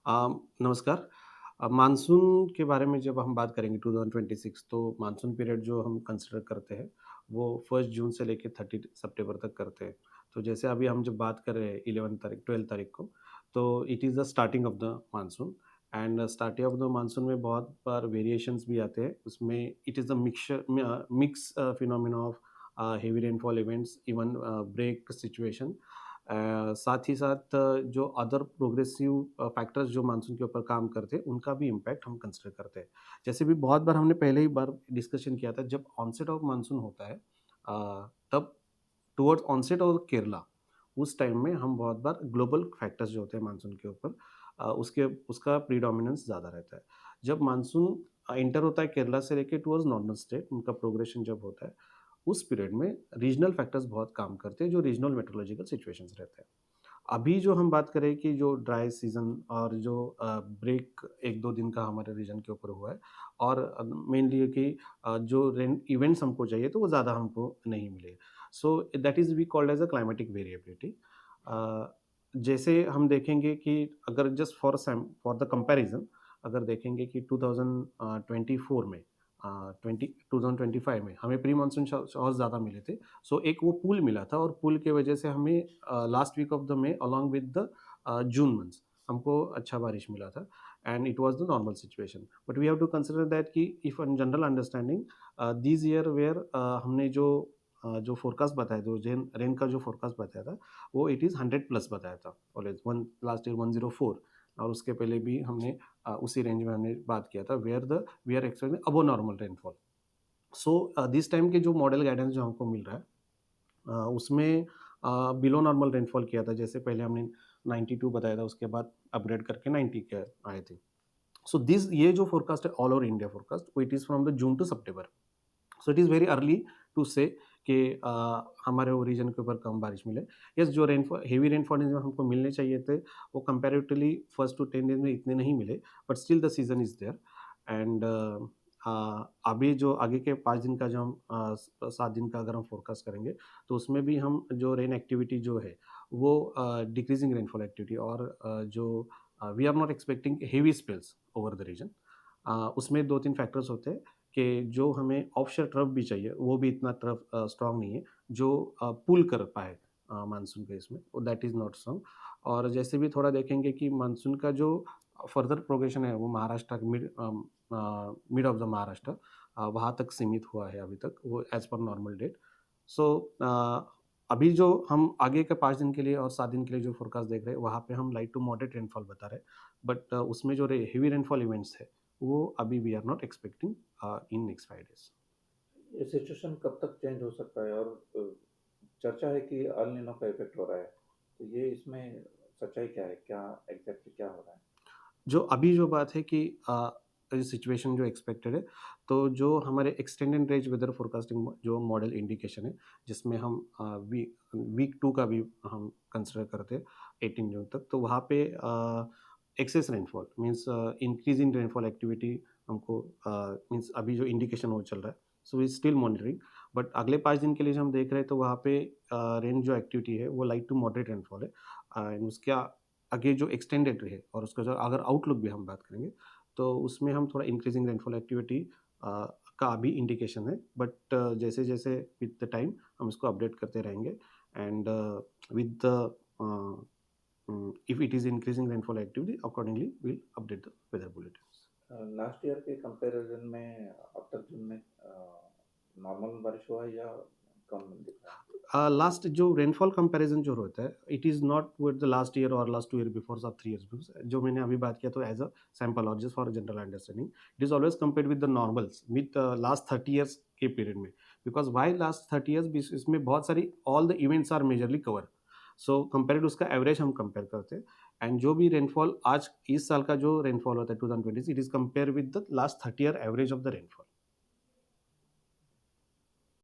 नमस्कार। मानसून के बारे में जब हम बात करेंगे 2026 तो मानसून पीरियड जो हम कंसिडर करते हैं, वो 1 जून से लेके 30 सितंबर तक करते हैं। तो जैसे अभी हम जब बात कर रहे हैं 11 तारीख 12 तारीख को, तो it is the starting of the monsoon and starting of the monsoon में बहुत बार वेरिएशंस भी आते हैं। उसमें it is the mix phenomena of heavy rainfall events, even break situation. साथ ही साथ जो अदर प्रोग्रेसिव फैक्टर्स जो मानसून के ऊपर काम करते हैं, उनका भी इम्पैक्ट हम कंसिडर करते हैं। जैसे भी बहुत बार हमने पहले ही बार डिस्कशन किया था, जब ऑनसेट ऑफ मानसून होता है तब टुवर्ड्स ऑनसेट ऑफ केरला, उस टाइम में हम बहुत बार ग्लोबल फैक्टर्स जो होते हैं मानसून के ऊपर, उसके उसका प्रीडोमिनेंस ज़्यादा रहता है। जब मानसून एंटर होता है केरला से लेके टुवर्ड्स नॉर्दर्न स्टेट, उनका प्रोग्रेशन जब होता है, उस पीरियड में रीजनल फैक्टर्स बहुत काम करते हैं, जो रीजनल मेट्रोलॉजिकल सिचुएशंस रहते हैं। अभी जो हम बात करें कि जो ड्राई सीज़न और जो ब्रेक 1-2 दिन का हमारे रीजन के ऊपर हुआ है, और मेनली ये कि जो रेन इवेंट्स हमको चाहिए तो वो ज़्यादा हमको नहीं मिले। So that is we called as a climatic variability. जैसे हम देखेंगे कि अगर जस्ट फॉर द कंपैरिज़न, अगर देखेंगे कि 2024 में 2025 में हमें प्री मानसून शॉवर्स ज़्यादा मिले थे। सो एक वो पूल मिला था, और पूल की वजह से हमें last week of the May along with the June months हमको अच्छा बारिश मिला था, and it was the normal situation. But we have to consider that कि if in general understanding this year where हमने जो फोरकास्ट बताया, जो रेन का जो फोरकास्ट बताया था, वो इट इज़ 100 प्लस बताया था ऑलवेज। वन लास्ट ईयर 104, और उसके पहले भी हमने उसी रेंज में हमने बात किया था, where the we are expecting above normal rainfall. So this time के जो मॉडल गाइडेंस जो हमको मिल रहा है, उसमें बिलो नॉर्मल रेनफॉल किया था। जैसे पहले हमने 92 बताया था, उसके बाद अपग्रेड करके 90 के आए थे। सो दिस ये जो फोरकास्ट है all over India forecast, it is from the June to September. So it is very early to say कि हमारे वो रीजन के ऊपर कम बारिश मिले। यस, जो रेनफॉल हेवी रेनफॉल जो हमको मिलने चाहिए थे, वो कंपैरेटिवली फर्स्ट टू 10 डेज में इतने नहीं मिले, but still the season is there. And अभी जो आगे के 5 दिन का जो हम 7 दिन का अगर हम फोरकास्ट करेंगे, तो उसमें भी हम जो रेन एक्टिविटी जो है, वो डिक्रीजिंग रेनफॉल एक्टिविटी, और जो we are not expecting heavy spells over the region. उसमें 2-3 फैक्टर्स होते हैं कि जो हमें ऑफशोर ट्रफ भी चाहिए, वो भी इतना ट्रफ स्ट्रॉन्ग नहीं है, जो पुल कर पाए मानसून के इसमें, दैट इज़ नॉट स्ट्रॉन्ग। और जैसे भी थोड़ा देखेंगे कि मानसून का जो फर्दर प्रोग्रेशन है, वो Maharashtra mid of the Maharashtra वहाँ तक सीमित हुआ है अभी तक, वो एज़ पर नॉर्मल डेट। सो अभी जो हम आगे के 5 दिन के लिए और 7 दिन के लिए जो फोरकास्ट देख रहे हैं, वहाँ पे हम लाइट टू मॉडरेट रेनफॉल बता रहे हैं। बट उसमें जो हेवी रेनफॉल इवेंट्स है, वो अभी we are not expecting in next 5 days. ये सिचुएशन कब तक चेंज हो सकता है? और चर्चा है कि अल नीनो का इफ़ेक्ट हो रहा है। तो ये इसमें सच्चाई क्या है? क्या एग्ज़ैक्टली क्या हो रहा है? जो अभी जो बात है कि सिचुएशन जो एक्सपेक्टेड है, तो जो हमारे एक्सटेंडेड रेंज वेदर फोरकास्टिंग जो मॉडल इंडिकेशन है, जिसमें हम वीक 2 का भी हम कंसिडर करते हैं 18 जून तक, तो वहाँ पे excess rainfall means increase in rainfall activity हमको मीन्स अभी जो इंडिकेशन वो चल रहा है, so is still monitoring. But अगले 5 दिन के लिए जो हम देख रहे हैं, तो वहाँ पे रेन जो एक्टिविटी है, वो लाइट टू मॉडरेट रेनफॉल है। एंड उसके आगे जो एक्सटेंडेड रहे, और उसका जो अगर आउटलुक भी हम बात करेंगे, तो उसमें हम थोड़ा इंक्रीजिंग रेनफॉल एक्टिविटी का अभी इंडिकेशन है। बट जैसे जैसे विद द टाइम हम इसको अपडेट करते रहेंगे, and with the if it is increasing rainfall activity, accordingly will update the weather bulletin. Last year के कंपैरिज़न में अब तक जून में नॉर्मल बारिश हुआ है या कम दिख रहा है? लास्ट जो रेनफॉल कंपैरिजन जो होता है, it is not with the last year और लास्ट 2 ईयर बिफोर और 3 ईयर्स बिफोर, जो मैंने अभी बात किया, तो एज अ सैंपल और just for general understanding, it is always compared with the normals with last 30 years के पीरियड में। बिकॉज वाई लास्ट 30 ईयर्स, इसमें बहुत सारी all the events are majorly cover. So compared उसका एवरेज हम compare करते हैं, एंड जो भी रेनफॉल आज इस साल का जो रेनफॉल होता है 2020, it is compare with the last 30 year average of the rainfall.